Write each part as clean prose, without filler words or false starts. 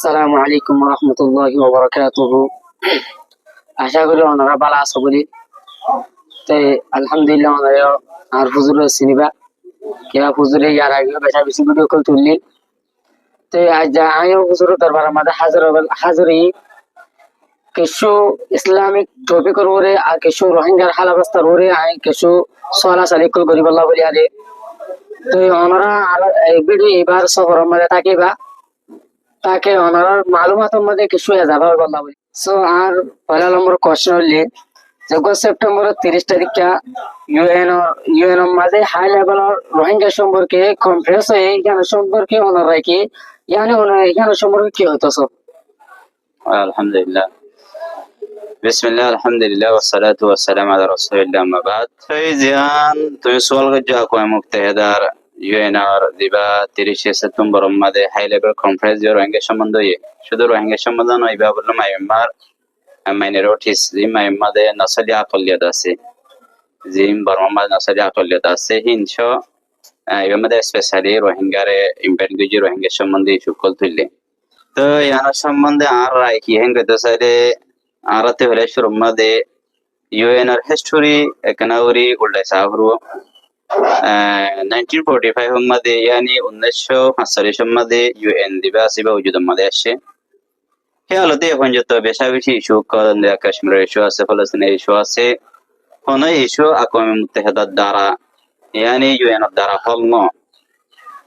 আসসালামু আলাইকুম রহমতুল্লাহি ওয়া বারাকাতুহু। আশা করি ওনারা ভালো আছো বলি। তাই আলহামদুলিল্লাহ ওনারা আর হুজুর চিনিবা কিবা হুজুরে ইয়ার আগে বেশা বেশি ভিডিও কল তুললি। তো আজ যা আমিও হুজুর দরবার আমাদের হাজিরি কিছু ইসলামিক টপিকের উপরে আর কিছু রোহিঙ্গার হাল অবস্থার উপরে আমি কিছু সওয়াল সালিকুল করি বললা বলি আরে। তো ওনারা আর এই ভিডিও এবার সফরের মধ্যে থাকিবা তাকে ওনার মালুমাতের মধ্যে কিছু এজাবা বললা বলি। সো আর পয়লা নম্বর কোশ্চেন হলি যে গত সেপ্টেম্বরের 30 তারিখে ইউএন এর মাঝে হাই লেভেলের রোহিঙ্গা সম্পর্কে কনফারেন্স হয়ে এখানে সম্পর্কে ওনারা কি এখানে সম্পর্কে কি হইতেছে। আলহামদুলিল্লাহ, বিসমিল্লাহ, আলহামদুলিল্লাহ, ওয়াসসালাতু ওয়াসসালামু আলা রাসূলিল্লাহ, আম্মা বাদ। ফৈজিয়ান তুমি সওয়াল করছো আকওয়াম মুত্তাহিদার ইউএনআর দিবা 30 সেপ্টেম্বর মাদে হাই লেভেল কনফারেন্স রোহিঙ্গা সম্বন্ধে শুধু রোহিঙ্গা সম্বন্ধে নয় বা বললাম মায়ানমার মাইনরিটিস মায়ানমারে নাসালি আকলিয়াত আছে জিম বর্মা নাসালি আকলিয়াত আছে হিংসা এর মধ্যে স্পেশালি রোহিঙ্গারে ইম্প্যাক্ট গুজি রোহিঙ্গা সম্বন্ধে সুকল তুললে তো ইয়ার সম্বন্ধে আর রায় কি হেঙ্গতে সাইডে আরাতে হলে শুরু মাদে ইউএনআর হিস্টোরি একনাউরি উল্টাই সাহরু 1945 मध्ये यानी 1947 मध्ये यूएन दिवस वजूद मध्ये আসে हे আলোতে এখন যত বেশি ইস্যু কাশ্মীর ইস্যু আছে ফলস্তিন ইস্যু আছে কোন ইস্যু আকওয়াম মুত্তাহিদার দ্বারা यानी यूएन দ্বারা হল ন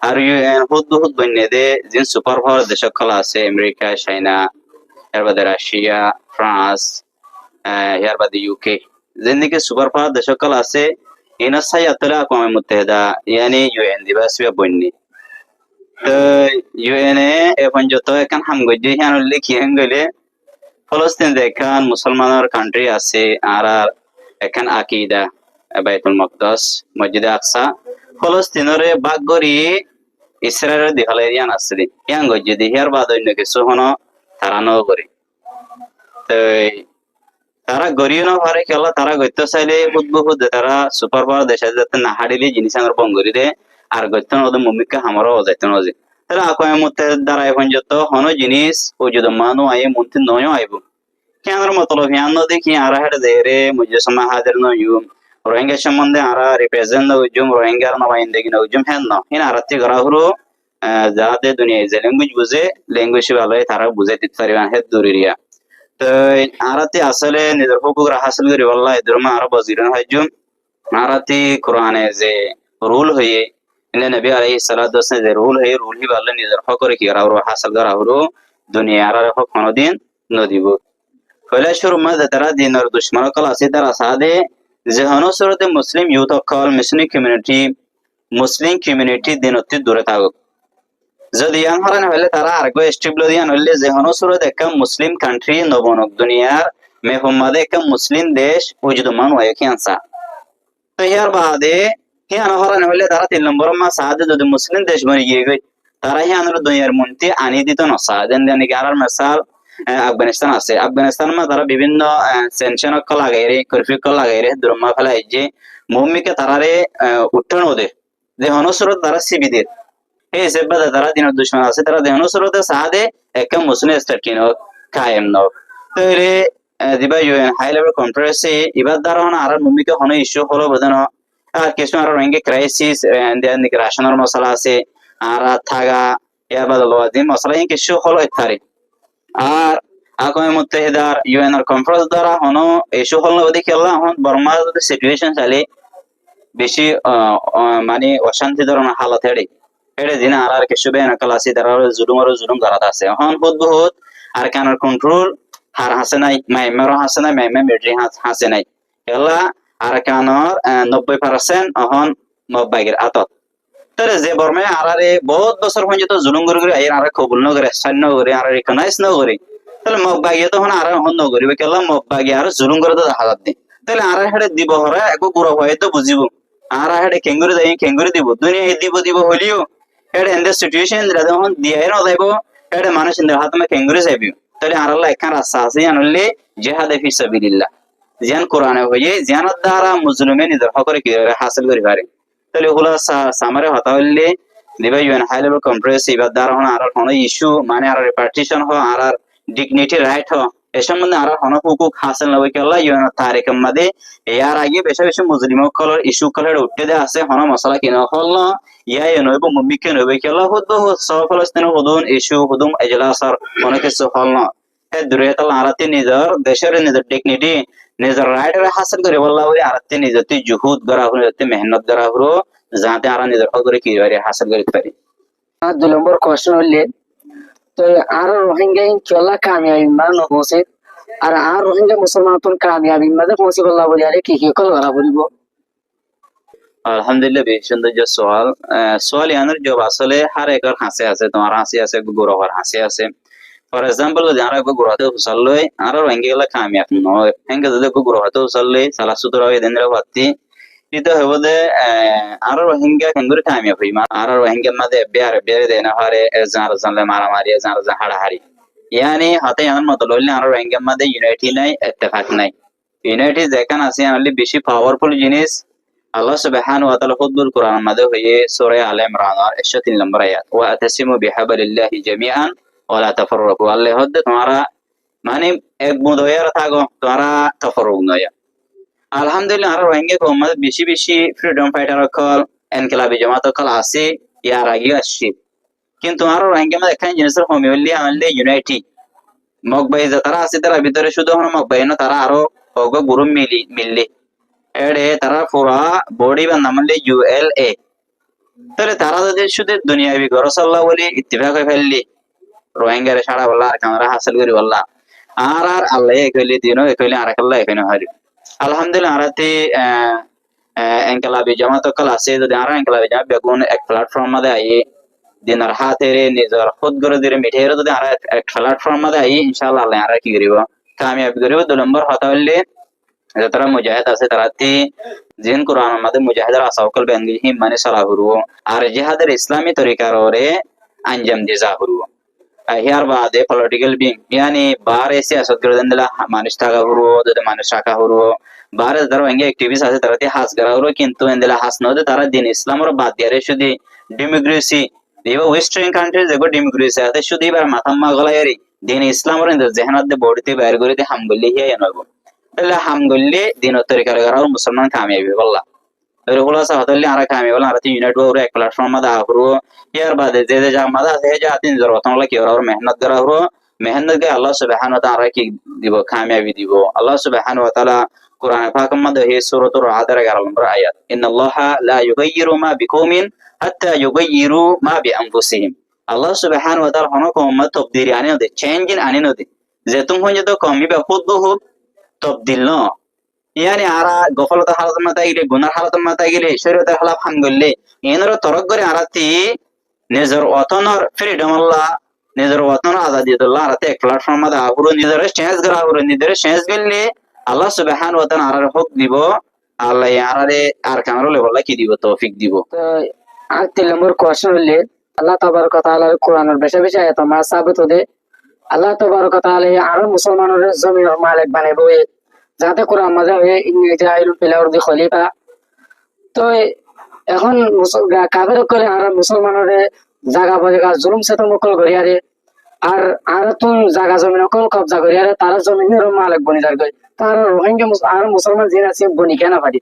আর यूएन হুদ বন্যে দে জিন সুপার পাওয়ার দেশ কলা আছে আমেরিকা চায়না এর বাদে রাশিয়া ফ্রান্স এর বাদে ইউকে জিন্দিকে সুপার পাওয়ার দেশ কলা আছে ইনা সাইয়াতলা আকওয়াম মুত্তাহিদা यानी यूएन দিবস বন্যে তো यूएन এখন যত এখন হামগজি হান লিখি হঙ্গলে ফলস্তিন দেখান মুসলমানের কান্ট্রি আছে আর এখন আকিদা বাইতুল মুকদ্দাস মসজিদে আকসা ফলস্তিনরে বাগরি ইসরায়েলের দিহালাইয়ান আছে ইয়াং গজি দিহার বাদ অন্য কিছু হনো তারা ন করে তো তারা গরিও না পারে খেলা তারা গত্য চাইলে বুধ তারা সুপার পাওয়ার দেশে যাতে না হারিলে জিনিস আমার বঙ্গরি দে আর গত্য নদ মমিকা আমারও যাইতে নজে তারা আকওয়াম মুত্তাহিদার দ্বারা এখন যত হনো জিনিস ও যদি মানু আই মন্ত্রী নয় আইব কেনার মতলব হিয়ান দেখি আর হেড দেরে মুজসমা হাজার নয়ু রোহিঙ্গা সম্বন্ধে আরা রিপ্রেজেন্ট নজুম রোহিঙ্গার নবাইন্দেগি নজুম হেন ন হিন আরাতি করা হলো যাতে দুনিয়ায় যে ল্যাঙ্গুয়েজ বুঝে ল্যাঙ্গুয়েজ ভালো তারা বুঝাই দিতে পারিবেন হেদ দূরিয়া তো আরাতি আসলে নিজের হুকুক হাসিল করি বললা এদরমা আরো বজিরন হাজুম আরাতি কোরআনে যে রুল হয়ে ইলে নবী আলাইহিস সালাতু ওয়াসাল্লাম যে রুল হয়ে রুল হি বললে নিজের হক করে কি আর হাসিল করা হলো দুনিয়া আর হক কোনদিন নদিব ফলে শুরু মাঝে তারা দিনের দুশ্মন কল আছে তারা সাদে যে হনসরতে মুসলিম ইউথ অকল মুসলিম কমিউনিটি দিনতি দূরে থাকুক যদি ইয়ান হরান হলে তারা আরেকবার স্টেবল দিয়ান হলে যে হনসরতে একটা মুসলিম কান্ট্রি নবনক দুনিয়ার মেহম্মদে একটা মুসলিম দেশ উজুদমান হয় কি আনসা তো ইয়ার বাদে হিয়ান হরান হলে তারা 3 নম্বর মা সাদে যদি মুসলিম দেশ বনে গিয়ে গই তারা হিয়ানের দুনিয়ার মন্ত্রী আনি দিত নসা দেন দেন কি আর মিসাল আফগানিস্তান আছে আফগানিস্তান মা তারা বিভিন্ন সেনশন লাগাই রে কর্ফিক লাগাই রে দ্রমা ফেলাই যে মুমিকে তারারে উঠন ওদে যে হনসরত তারা সিবিদের এই সেবাদা তারা দিনের দুশ্মন আছে তারা হনসরতে সাদে একটা মুসলিম স্টেট কিনো কায়েম ন তো রে দিবা ইউএন হাই লেভেল কনফারেন্স ইবাদ দ্বারা হন আর মুমিকে হন ইস্যু হলো বদন আর কিছু আর রোহিঙ্গা ক্রাইসিস দেন রাশনার মশলা আছে আর থাগা ইয়া বাদল ওয়াদিন মশলা কিছু হলো ইত্যাদি আর আকওয়াম মুত্তাহিদার ইউএনআর কনফারেন্স দ্বারা হনো ইস্যু হল ওদিকে খেলা হন বর্মার সিচুয়েশন চালে বেশি মানে অশান্তি ধরনের হালত হেড়ে হেড়ে দিন আর কিছু বেন ক্লাসি দ্বারা জুলুম করাত আছে হন বহুত আর কানার কন্ট্রোল হার হাসে নাই মাইমারও হাসে নাই মাইমা মিলিটারি হাসে নাই এলা আর কানর 90% হন মবাইগের আতত তারে যে বর্মে আরারে বহুত বছর পর্যন্ত জুলুম করে আইন আর কবুল ন করে সান্য করে আর রিকগনাইজ ন করে তাহলে মবাইগে তখন আর হন ন করিবে কেলা মবাইগে আর জুলুম করে তো হাজার দিন তাহলে আর হেডে দিব হরে এক গুড় হয় তো বুঝিব আর হেডে কেঙ্গুরি দিব দুনিয়া দিব হলিও হেডে এন্ড সিচুয়েশন যখন দিয়ে ন যাইব হেডে মানুষ হাত মে কেঙ্গুরি যাইব তাহলে আর আল্লাহ একখান রাস্তা আছে জানলে জিহাদে ফি সাবিলিল্লাহ জিয়ান কোরআনে হয়ে জিয়ানের দ্বারা মুসলিমে নিজের হক করে কি হাসিল করি পারে তাহলে ওগুলা সামারে হতা হইলে দিবা ইউএন হাই লেভেল কনফারেন্স ইবা দ্বারা হন আর হন ইস্যু মানে আর রিপার্টিশন হ আর ডিগনিটি রাইট হ এ সম্বন্ধে আর হন হুকুক হাসিল নবই কেলা ইউএন তারিখ মাদে ইয়ার আগে বেশি বেশি মুসলিম কলর ইস্যু কলর উঠতে দে আছে হন মশলা কিনা হল ইয়া নইব মুমিকে নবই কেলা হুদ সব ফলস্তিন হুদুন ইস্যু হুদুম এজলাসর অনেক কিছু হল না এ দূরে তাল আরাতে নিজের দেশের নিজের ডিগনিটি নিজের রাইট হাসিল করে বললা বলে আরাতে নিজের জুহুদ করা হলো মেহনত করা হলো যাতে আর নিজের হক করে কি হাসিল করতে পারি। আর 2 নম্বর কোশ্চেন হইলে তো আর রোহিঙ্গা ইনশাআল্লাহ কামিয়াবি মান পৌঁছে আর রোহিঙ্গা মুসলমান তো কামিয়াবি মাঝে পৌঁছে বললা বলি আরে কি কল করা বলিব। আলহামদুলিল্লাহ বেশ সুন্দর যে সোয়াল সোয়াল ইয়ানোর জব আসলে হার একর হাসি আছে তোমার হাসি আছে গুরহর হাসি আছে ফর এক্সাম্পল যারা গুরহতে হুসাল্লই আর রোহিঙ্গা গেলা কামিয়াব নয় হেঙ্গে যদি গুরহতে হুসাল্লই সালা সুতরা এদিনরা বাতি itu hewode aro rohingya kenguri kami prima aro rohingya made biar de na hare ezar zanle maramari ezar zan hadahari yani hate yan motolole aro rohingya made unity নাই ittifaq নাই unity যেখান আছে only বেশি powerful জিনিস আল্লাহ সুবহানাহু ওয়া তাআলা খুদুল কোরআন মধ্যে হয়ে সূরা আলে ইমরান এর 103 নম্বর আয়াত ওয়া আতাসিমু বিহাবলিল্লাহি জামিআন ওয়া লা তাফাররাকু আল্লাহ হদ তোমরা মানে এক বুঁদ হয়ে থাকো তোমরা তাফাররুক নয়। আলহামদুলিল্লাহ আর রোহিঙ্গা কৌমাদ বেশি বেশি ফ্রিডম ফাইটার কল এনকেলাবি জামাত কল আছে ইয়ার আগে আসছে কিন্তু আর রোহিঙ্গা মধ্যে এখানে জিনিসের হোমিওলি আনলে ইউনাইটি মকবাই যারা আছে তারা ভিতরে শুধু হন মকবাই না তারা আরো হগ গুরু মিললি এড়ে তারা পুরা বডি বা নামলে ইউএলএ তাহলে তারা যদি শুধু দুনিয়াবি গরসাল্লাহ বলি ইত্তিফাক হয়ে ফেললি রোহিঙ্গার সারা বললা আর কামরা হাসিল করি বললা আর আল্লাহ একলি দিনও একলি আর আল্লাহ এখানে হারি alhamdulillah arati enkelabi jamaat kal ase যদি আর enkelabi jamaat বেগুন এক প্ল্যাটফর্ম মধ্যে আই দিনার হাতেরে নিজের খুদ করে দিরে মিঠের যদি আর এক প্ল্যাটফর্ম মধ্যে আই ইনশাআল্লাহ আল্লাহ আর কি করিব কামিয়াবি করিব। 2 নম্বর হতা হইলে যারা মুজাহিদ আছে তারাতি জিন কোরআন মধ্যে মুজাহিদের আসাউকল বেঙ্গি হিম মানে সালা হরু আর জিহাদের ইসলামী তরিকার ওরে আঞ্জাম দিজা হরু হিয়ার বাদে পলিটিক্যাল বিং yani বারে সিয়াসত করে দেনলা মানুষ টাকা হরু যদি মানুষ টাকা হরু বারে যারা এঙ্গে অ্যাক্টিভিস্ট আছে তারাতে হাস করা হরু কিন্তু এন্দেলা হাস নদে তারা দিন ইসলামের বাদ দিয়ে শুধু ডেমোক্রেসি দেবা ওয়েস্টার্ন কান্ট্রি যেগো ডেমোক্রেসি আছে শুধু এবার মাথাম্মা গলায়ারি দিন ইসলামের জেহানাত দে বডিতে বাইর করিতে হামগলি হিয়া এনব তাহলে হামগলি দিন তরিকার করা মুসলমান কামিয়াবি বললা রেগুলাসা হতলে আর কামিয়াবি বললা আরতি ইউনাইট ওরে এক প্ল্যাটফর্ম মধ্যে আহরু ইয়ার বাদে যে যা মাদা আছে যা তিন জরতন লাগি ওর মেহনত করা হরু মেহনত কে আল্লাহ সুবহানাহু ওয়া তাআলা কি দিব কামিয়াবি দিব। আল্লাহ সুবহানাহু ওয়া তাআলা কোরআন পাক মধ্যে হে সূরাতুর আদ-এর 11 নম্বর আয়াত ইন্নাল্লাহা লা ইউগাইয়িরু মা বিকওমিন হাত্তা ইউগাইয়িরু মা বিআনফুসিহিম আল্লাহ সুবহানাহু ওয়া তাআলা হন কওম তবদিরি আনে দে চেঞ্জিং আনে নদে যে তুমি হয়ে তো কমি বা খুদ বহু তবদিল ন yani ara গফলতা হালত মাতা গেলে গুনার হালত মাতা গেলে শরীয়তের খেলাফ হাম গলে এনর তরক করে আরাতি নিজের ওতনর ফ্রিডম আল্লাহ নিজের ওতন আজাদি আল্লাহ আরাতে এক প্ল্যাটফর্ম মধ্যে আহুর নিজের চেঞ্জ করা আহুর নিজের চেঞ্জ গেলে আল্লাহ সুবহানাহু ওয়া তাআলা আর হক দিব আল্লাহ আরারে আর কামর লেভেল কি দিব তৌফিক দিব। তো আর 3 নম্বর কোশ্চেন হইলে আল্লাহ তাবারক ওয়া তাআলার কোরআনের বেশি বেশি আয়াত মা সাবিত হতে আল্লাহ তাবারক ওয়া তাআলা আর মুসলমানের জমিনের মালিক বানাইবো যাতে কোরআন মাঝে হয়ে ইসরাইল ফিলাউরদি খলিফা তো এখন কাবের করে আর মুসলমানের জায়গা বাজা জুলুম সেতম কল করিয়ারে আর তুম জায়গা জমিন কল কবজা করিয়ারে তারা জমিনের মালিক বনি যার গই তার রোহিঙ্গা আর মুসলমান জিন আছে বনি কেন পারি।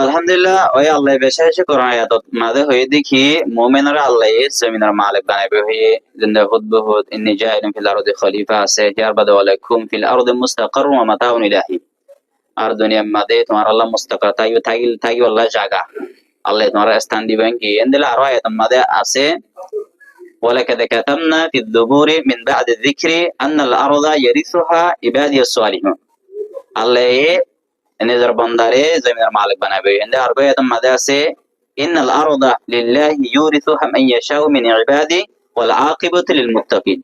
আলহামদুলিল্লাহ ওই আল্লাহ বেশি বেশি কোরআন আয়াত মাঝে হয়ে দেখি মুমিনরা আল্লাহ জমিনের মালিক বানাবে হয়ে জিন্দা খুদবুহুদ ইন্নী জাইলুন ফিল আরদি খলিফা আছে ইয়ার বাদে ওয়ালাকুম ফিল আরদি মুস্তাকাররুন ওয়া মাতাউন ইলাহি আর দুনিয়ার মাঝে তোমার আল্লাহ মুস্তাকার থাকি আল্লাহ জায়গা আল্লাহ তোমার স্থান দিবেন কি এন্দেলা আরো আয়াত মাঝে আছে ওয়ালাকাদ কাতামনা ফিদ দুবুরি মিন বা'দি যিকরি আন্নাল আরদা ইয়ারিসুহা ইবাদিয়াস সালিহুন আল্লাহ নিজের বান্দারে জমিনের মালিক বানাবে এন্ডে আর আয়াত মাঝে আছে ইন্নাল আরদা লিল্লাহি ইউরিসুহা মান ইয়াশাউ মিন ইবাদি ওয়াল আকিবাতু লিল মুত্তাকিন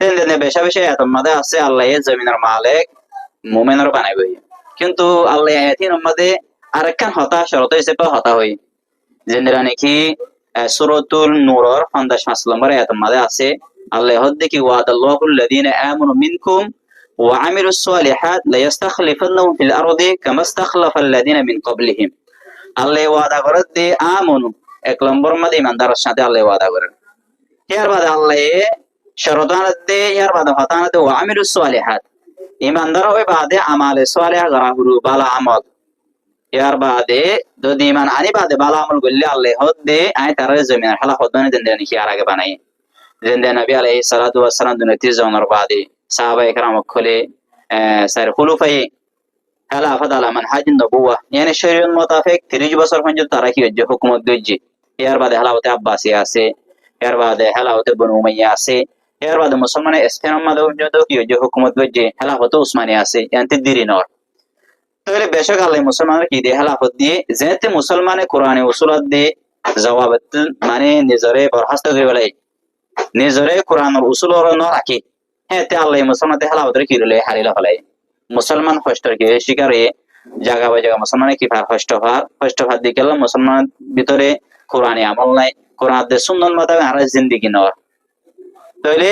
এন্ডে বেশি বেশি আয়াত মাঝে আছে আল্লাহ জমিনের মালিক মুমিনরা বানাবে কিন্তু আল্লাহ আয়াতিন মাঝে আরেকখান হতা শরত হিসেবে হতা হই যেটা নাকি সূরাতুল নূরের 55 নম্বর আয়াত মাঝে আছে আল্লাহ হদ্দে কি ওয়াদাল্লাহুল লাযিনা আমানু মিনকুম وعملوا الصالحات ليستخلفنهم في الأرض كما استخلف الذين من قبلهم আল্লাহ ওয়াদা করে দে আমনু এক নম্বর মধ্যে ইমানদারের সাথে আল্লাহ ওয়াদা করেন। এর বাদে আল্লাহ শরতানাতে এর বাদে হতানাতে ওয়া আমিলুস সালিহাত, ইমানদার ওই বাদে আমালে সালিহা করা হুরু বালা আমল। এর বাদে যদি ইমান আনি বাদে বালা আমল করলে আল্লাহ হদে আই তার জমিনের হালা হদনে দেন দেন কি আর আগে বানাই দেন নবী আলাইহিস সালাতু ওয়াস সালাম দুনিয়াতে জনের বাদে সাহাবায়ে কেরাম খলে সার খুলুফায়ে খেলাফত আলা মানহাজ নবুওয়া, ইয়ানি শরীয়ত মোতাবেক 30 বছর পর্যন্ত তারা কি হচ্ছে হুকুমত গজ্জি। এর বাদে হেলাওতে আব্বাসি আছে, এর বাদে হেলাওতে বনু উমাইয়া আছে, এর বাদে মুসলমানের স্পেনের মধ্যে পর্যন্ত কি হচ্ছে হুকুমত গজ্জি হেলাফতে উসমানী আছে, ইয়ান্তি দিরি নর। তাহলে বেশক আল্লাহ মুসলমানের কি দিয়ে হেলাফত দিয়ে যেতে মুসলমানে কোরআনে উসুলত দিয়ে জবাবত মানে নিজরে বরখাস্ত করে বেলাই নিজরে কোরআনের উসুলর ন রাখি, হ্যাঁ তে আল্লাহ মুসলমানতে হেলাফতের কি রলে হারিলা ফেলাই। মুসলমান হস্টের কে শিকারে জায়গা বা জায়গা মুসলমানের কি হস্টভার দিকে মুসলমান ভিতরে কোরআনে আমল নাই, কোরআন দে সুন্দর মতো আর জিন্দিগি নর। তাহলে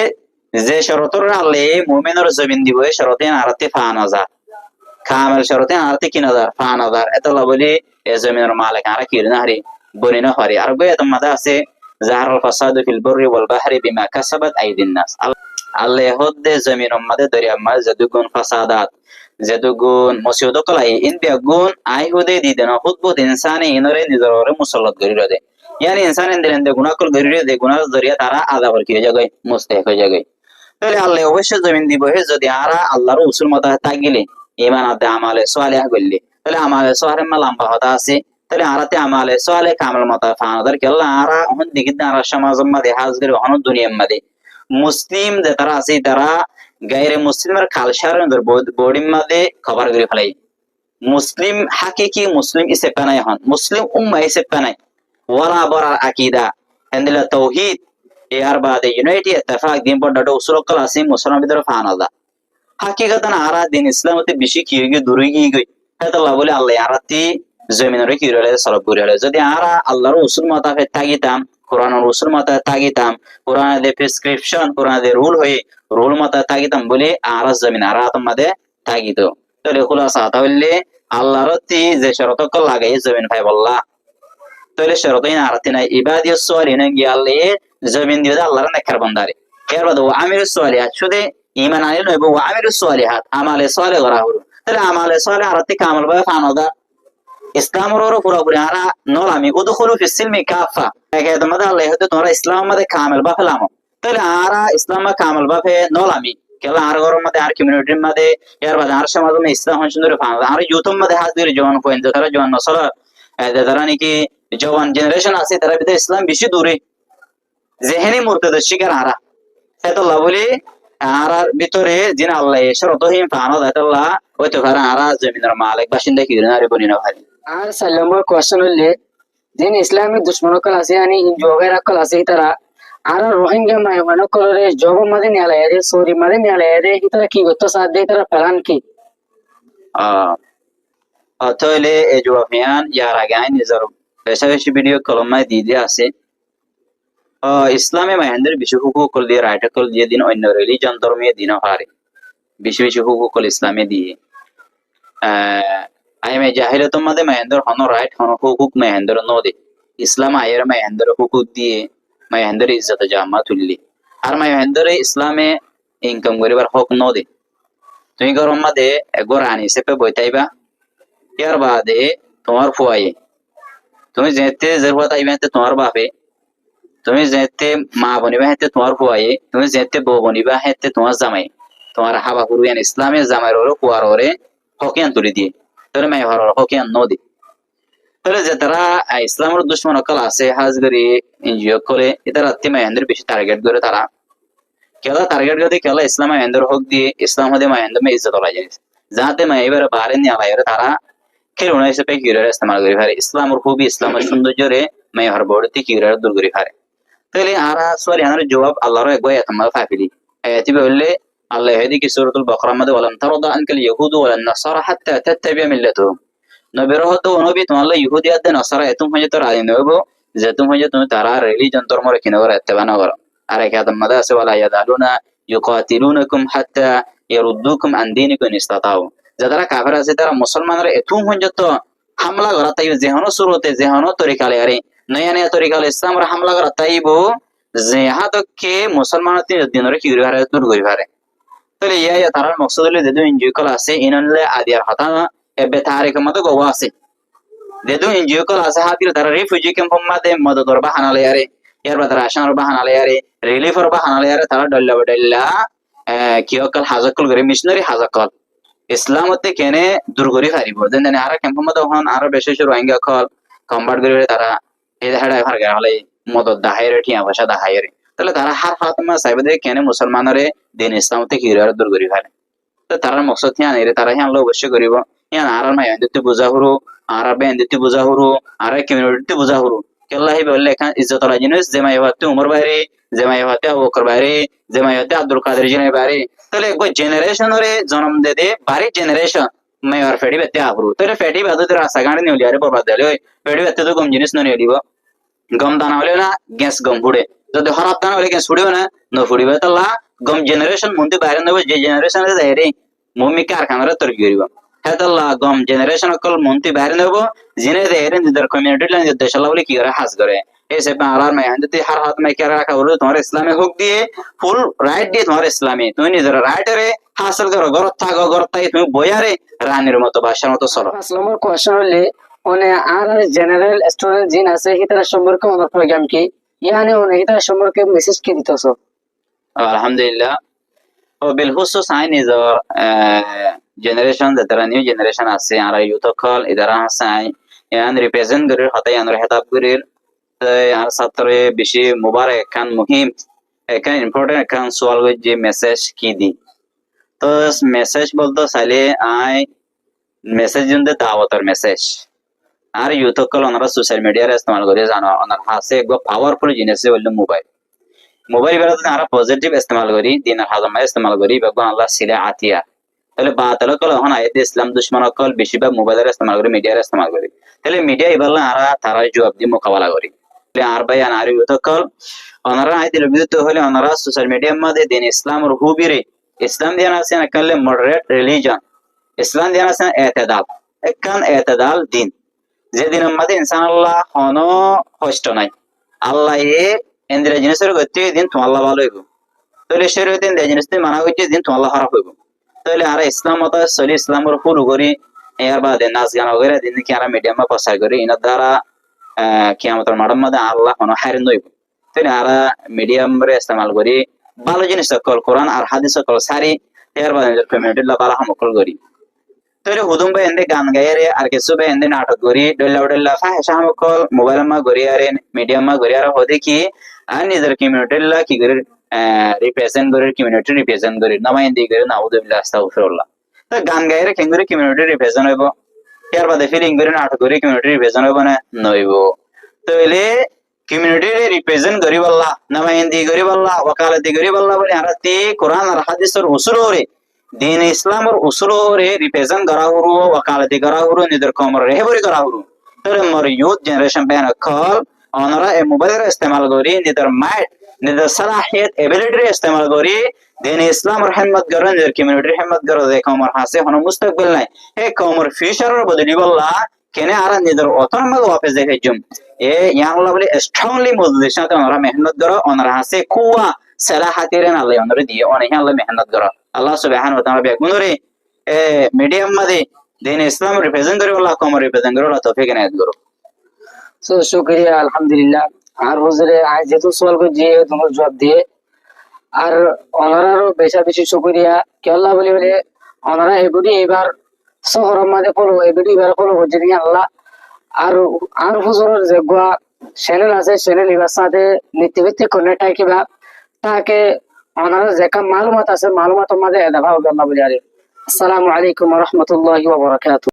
যে শরতর আল্লাহ মুমিনের জমিন দিব শরতে আরতে ফানাজা কামেল শরতে আরতে 3000 ফানাজার এতলা বলি এ জমিনের মালিক আর কি না হারি বনি না হারি। আর গো এত মাদা আছে জাহারুল ফাসাদু ফিল বররি ওয়াল বাহরি বিমা কাসাবাত আইদিন নাস। আল্লাহ হদে জমিনের মধ্যে দরিয়া মাঝে যদুগুণ ফাসাদাত যেদুগুণ মসিউদ কলাই ইন বিয়াগুণ আই হুদে দিদেন হুদবুত ইনসানে ইনরে নিজরে মুসল্লাত গরিরে দে, ইয়ানি ইনসানে দিলেন দে গুনাহ কল গরিরে দে গুনাহ জরিয়া তারা আযাবর কি জায়গায় মুস্তাহিক হয়ে যায়। তাহলে আল্লাহ অবশ্যই জমিন দিব হে যদি আরা আল্লাহর উসুল মত তাগিলে ঈমান আদে আমালে সালেহ গল্লি, তাহলে আমালে সালেহ লম্বা হতা আছে। তাহলে আরাতে আমালে সালেহ কামাল মত ফানাদার কেল্লা আরা হন দিগিদ আরা সমাজের মধ্যে হাজর হন দুনিয়ার মধ্যে মুসলিম যে তারা আছে তারা গায়রে মুসলিমের কালচারের বডির মধ্যে খবর করে ফেলাই। মুসলিম হাকিকি মুসলিম ইসে পানাই হন মুসলিম উম্মা ইসে পানাই ওয়ালা বরার আকীদা হেন্দিলা তাওহীদ এর বাদে ইউনাইটি ইত্তেফাক দিন পর ডাটা উসুল কল আছে মুসলমান ভিতরে ফানাদা হাকিকাতান আরা দিন ইসলামতে বেশি কি গই দূরে গই গই আল্লাহ বলে আল্লাহ আরাতি জমিনের কি রলে সরব করে হলে যদি আরা আল্লাহর উসুল মোতাবেক তাগিতাম কোরআনের উসুল মোতাবেক তাগিতাম কোরআনের প্রেসক্রিপশন কোরআনের রুল হয়ে রুল মোতাবেক তাগিতাম বলে আরা জমিন আরা তোমাদের তাগিত। তাহলে খুলাসা তাহলে আল্লাহর তি যে শরত কল লাগাই জমিন ভাই বললা তাহলে শরতই না আরাতি নাই ইবাদিয়াস সালিহিন গিয়ালে জমিন দিয়ে আল্লাহর নেকর বান্দারে এর বাদ ওয়া আমিলুস সালিহাত শুধু ঈমান আনিল নয় ওয়া আমিলুস সালিহাত আমালে সালেহ করা হলো। তাহলে আমালে সালেহ আরাতি কামাল ভাই ফানাদা ইসলামের ওর পুরোপুরি আরা নলামি উদখুলু ফিস সিলমি কাফা একে তোমাদের আল্লাহ হতে তোমরা ইসলামের মধ্যে কামেল বা ফেলামো। তাহলে আরা ইসলামে কামেল বা ফে নলামি কেলা আর ঘরের মধ্যে আর কমিউনিটির মধ্যে এর বাদে আর সমাজে ইসলাম সুন্দর ফানাদা আর ইউথের মধ্যে হাজির জওয়ান কোয়েন যারা জওয়ান নসল যারা নাকি জওয়ান জেনারেশন আছে তারা ভিতরে ইসলাম বেশি দূরে যেহেনি মুরতাদের শিকার আরা এতলা বলি আর ভিতরে জিন আল্লাহ শরতহীন ফানাদা এতলা হইতে পারে আরা জমিনের মালিক বাসিন্দা কি না রে বনি না ভাই। আর 4 নম্বর কোশ্চেন হলে দিন ইসলামিক দুশ্মন কল আছে আনি হিন্দু वगैरह কল আছে তারা আর রোহিঙ্গা মায়মানো করে জব মধ্যে নিয়ালে রে সরি মধ্যে নিয়ালে রে ইতারা কি করতে সাথ দেয় তারা প্ল্যান কি তাহলে এই জবাবিয়ান ইয়ার আগে আইন নিজের বেশি বেশি ভিডিও কলমায় দিয়ে দিয়ে আছে ইসলামে মাহেন্দ্রের বেশি হুকুক কল দিয়ে রাইট কল দিয়ে দিন অন্য রিলিজন ধর্মীয় দিনও হারে বেশি বেশি হুকুক কল ইসলামে দিয়ে আইমে জাহিলাতুর মধ্যে মাহেন্দ্র হন রাইট হন হুকুক মাহেন্দ্র নদী ইসলাম আয়ের মাহেন্দ্র হুকুক দিয়ে মাহেন্দ্র ইজ্জত জামা তুললি আর মাহেন্দ্র ইসলামে ইনকাম করিবার হক নদী তুমি গরম মধ্যে একবার আনি সেপে বইতাইবা ইয়ার বাদে তোমার ফুয়াই তুমি যেতে জরুরত আইবে তোমার বাপে তুমি যেতে মা বনিবা হেতে তোমার ফুয়াই তুমি যেতে বউ বনিবা হেতে তোমার জামাই তোমার হাবা হুরুয়ান ইসলামের জামাইর ওরে কুয়ার ওরে হকিয়ান তুলি দিয়ে তোর মাই হর হকিয়ান নদী। তাহলে যে তারা ইসলামের দুশ্মন অকল আছে হাজগরি এনজিও করে এটা রাত্রি মাহেন্দ্র বেশি টার্গেট করে তারা কেলা টার্গেট করে কেলা ইসলাম মাহেন্দ্র হক দিয়ে ইসলাম হদে মাহেন্দ্র মে ইজ্জত ওলাই যায় যাতে মা এবার বারে নিয়ে আলাই তারা খেলুনা হিসেবে কিউরার ইস্তেমাল করে পারে ইসলামের খুবই ইসলামের সৌন্দর্যরে মে হর বড়তে কিউরার দূর করে পারে। তাহলে আরা সরি আনার জবাব আল্লাহর একবার এতমাল ফাফিলি আয়াতি বললে আল্লাহ হেদিকে সূরাতুল বাকারার মধ্যে বলেন তারাদা আনকাল ইয়াহুদু ওয়াল নাসারা হাত্তা তাত্তাবি'a মিল্লাতুহুম নবীর হতো নবী তোমার ইহুদিয়াত নাসারা এতুম হয়ে তো রাজি নবো যে তুমি হয়ে তুমি তারা রিলিজন ধর্ম রেখে নেওয়ার ইত্তেবা না করো। আর এক আদম মাদা আছে ওয়ালা ইয়াদালুনা ইউকাতিলুনাকুম হাত্তা ইয়ারুদ্দুকুম আন দীনিকুম ইস্তাতাউ যারা কাফের আছে তারা মুসলমানরা এতুম হয়ে তো হামলা করা তাই যেহনো শুরুতে যেহনো তরিকালে আরে নয়া নয়া তরিকাল ইসলামর হামলা করা তাইব যে হাতকে মুসলমান দিনের কি করে দূর করে পারে তাহলে ইয়া তারার মকসদ হলে যেহেতু এনজিও কল আছে ইনলে আদিয়ার হতা এবে তারিখ মতো গোয়া আছে যেহেতু এনজিও কল আছে হাতির তারা রিফিউজি ক্যাম্প মাদে মদতর বাহানালে আরে ইয়ার তারা আসানোর বাহানালে আরে রিলিফর বাহানালে আরে তারা ডল্লা কি অকল হাজাকল করে মিশনারি হাজাকল ইসলামতে কেনে দূর করি হারিব যেন আর ক্যাম্প মতো হন আর বেশি রোহিঙ্গা কল কম্বার্ট করে তারা এই হেডাই ভার গা হলে মদত দাহাইরে ঠিয়া ভাষা দাহাইরে তাহলে তারা হার ফাতমা সাহেবদের কেনে মুসলমানরে দিন ইসলামতে হিরার দূর করি ফেলে তো তার মকসদ হিয়ান এরে তারা হিয়ান অবশ্যই করিব হিয়ান আর মাই দিতে বুঝা হরু আর বেন দিতে বুঝা হরু আর কমিউনিটি বুঝা হরু কেল্লাহি বললে এখান ইজ্জতলা জিনিস যে মাই হতে উমর বাইরে যে মাই হতে আবু বকর বাইরে যে মাই হতে আব্দুল কাদের জিনে বাইরে তাহলে এক জেনারেশন রে জন্ম দে দে বাড়ি জেনারেশন মাইয়ার ফেডি বেতে আহরু তাহলে ফেডি বাদুদের রাস্তা গাড়ি নিউলি আরে বরবাদ দিলে ওই ফেডি বেতে তো গম জিনিস নিয়ে দিব গম দানা হলে না গ্যাস গম ফুড়ে যদি হরাপ দানা হলে গ্যাস ফুড়িবে না ফুড়িবে তাহলে গম জেনারেশন মন্দি বাইরে নেব যে জেনারেশন যাই মম্মি কারখানারে তৈরি করিব হ্যাঁ তাহলে গম জেনারেশন অকল মন্ত্রী বাইরে নেব জিনে দেয় নিজের কমিউনিটি দেশ বলে কি করে হাস করে এসে আর মাই যদি হার হাত মাই কেরা রাখা হলো তোমার ইসলামে হোক দিয়ে ফুল রাইট দিয়ে তোমার ইসলামে তুমি নিজের রাইটারে হাসিল করো গরত থাকো গরত থাকি তুমি বইয়ারে রানীর মতো বাসার মতো চলো আসলামের কোয়েশ্চন হলে মানে আর জেনারেল স্টুডেন্ট জিন আছে হিতার সম্পর্কে আমার প্রোগ্রাম কি ইয়ানি ওনে হিতার সম্পর্কে মেসেজ কি দিতেছো আলহামদুলিল্লাহ ও বিল হুসুস আই নিজর জেনারেশন যারা নিউ জেনারেশন আছে আর ইউথ কল ইদারা হাসাই ইয়ান রিপ্রেজেন্ট করে হতাই আনর হেতাব করে আর ছাত্রে বেশি মুবারক খান মুহিম এখান ইম্পর্টেন্ট খান সোয়াল যে মেসেজ কি দি তো মেসেজ বলতো চাইলে আই মেসেজ জুনতে দাওয়াতের মেসেজ আর ইউথ কল ওনারা সোশ্যাল মিডিয়ার ইস্তেমাল করে জানো ওনার হাসে এক পাওয়ারফুল জিনিস বললো মোবাইল মোবাইল বেলা যদি আমরা পজিটিভ ইস্তেমাল করি দিনের হাজামা ইস্তেমাল করি বেগুন আল্লাহ সিলে আতিয়া তাহলে বাতাল কল এখন আয়াতে ইসলাম দুশ্মন কল বেশিরভাগ মোবাইলের ইস্তেমাল করি মিডিয়ার ইস্তেমাল করি তাহলে মিডিয়া এবার আমরা তারা জবাব দিয়ে মোকাবেলা করি আর ভাই আর ইউথ কল ওনারা আয়াতের বিরুদ্ধে হলে ওনারা সোশ্যাল মিডিয়ার মধ্যে দিন ইসলাম হুবিরে ইসলাম দিয়ান আছে না কালে মডারেট রিলিজন ইসলাম দিয়ান আছে এতেদাল একখান এতেদাল দিন যে দিনের মধ্যে ইনসান আল্লাহ হন কষ্ট নাই আল্লাহ এ ইন্দ্রিয় জিনিসের গতি দিন তোমার ভালো হইব তাহলে শরীর দিন জিনিস মানা হইছে দিন তোমার খারাপ হইব তাহলে আর ইসলাম মত চলি ইসলামের শুরু করি এর বাদে নাচ গান वगैरह দিন কি আর মিডিয়ামে প্রচার করি ইনার দ্বারা কিয়ামতের মাঠের মধ্যে আল্লাহ কোন হারিন হইব তাহলে আর মিডিয়াম রে ইস্তেমাল করি ভালো জিনিস কল কোরআন আর হাদিস কল সারি এর বাদে কমিউনিটি লা বালা হামকল করি তাহলে হুদুম ভাই এন্দে গান গাইরে আর কিছু ভাই এন্দে নাটক করি ডল্লা ফাহিশা হামকল মোবাইল মা করি আর মিডিয়াম মা করি আর হদে কি আর নিজের কমিউনিটি লা কি করে রিপ্রেজেন্ট করে কমিউনিটি রিপ্রেজেন্ট করে নামাইন্দি করে নাউযুবিল্লাহ আস্তাগফিরুল্লাহ তো গান গাইরে কেন করে কমিউনিটি রিপ্রেজেন্ট হইব এর বাদে ফিলিং করে নাটক করে কমিউনিটি রিপ্রেজেন্ট হইব না নইব তাহলে কমিউনিটি রিপ্রেজেন্ট করিব আল্লাহ নামাইন্দি করিব আল্লাহ ওকালতি করিব আল্লাহ বলে আরতি কোরআন আর হাদিসের উসুল রে দিন ইসলামের উসুল রে রিপ্রেজেন্ট করা হরু ওকালতি করা হরু নিজের কমর রেহবরি করা হরু তাহলে মোর ইউথ জেনারেশন বেন কল ওনারা এই মোবাইলের ইস্তেমাল করি নিজের মাইন্ড নিজের সালাহিয়ত এবিলিটি ইস্তেমাল করি দিন ইসলাম রহমত করে নিজের কমিউনিটি রহমত করে যে কমর হাসে হন মুস্তাকবিল নাই এই কমর ফিউচারের বদলি বললা কেনে আর নিজের অটোনমাস অফিস দেখে জুম এ ইয়াংলা বলে স্ট্রংলি মজলিস সাথে ওনারা মেহনত করে ওনারা হাসে কুয়া সালাহাতিরে আল্লাহ ওনারে দিয়ে অনেক আল্লাহ মেহনত করে আল্লাহ সুবহানাহু ওয়া তাআলা বেগুনরে মিডিয়াম মধ্যে দিন ইসলাম রিপ্রেজেন্ট করে আল্লাহ কমর রিপ্রেজেন্ট করে আল্লাহ তৌফিক এনায়েত করো সো শুকরিয়া আলহামদুলিল্লাহ আর হুজুরে আজ যেহেতু সওয়াল করে যে তোমার জবাব দিয়ে আর ওনারারও বেশি শুকরিয়া কে আল্লাহ বলি বলে ওনারা এগুলি এবার শহরের মধ্যে ফলো এগুলি এবার ফলো করছে আল্লাহ আর হুজুরের যে গোয়া চ্যানেল আছে চ্যানেল এবার সাথে নীতিভিত্তিক কন্টেন্ট কিবা তাকে ওনারা যে মালুমাত আছে মালুমাতের মধ্যে এদাবা আল্লাহ বলি আরে আসসালামু আলাইকুম ওয়া রাহমাতুল্লাহি ওয়া বারাকাতুহু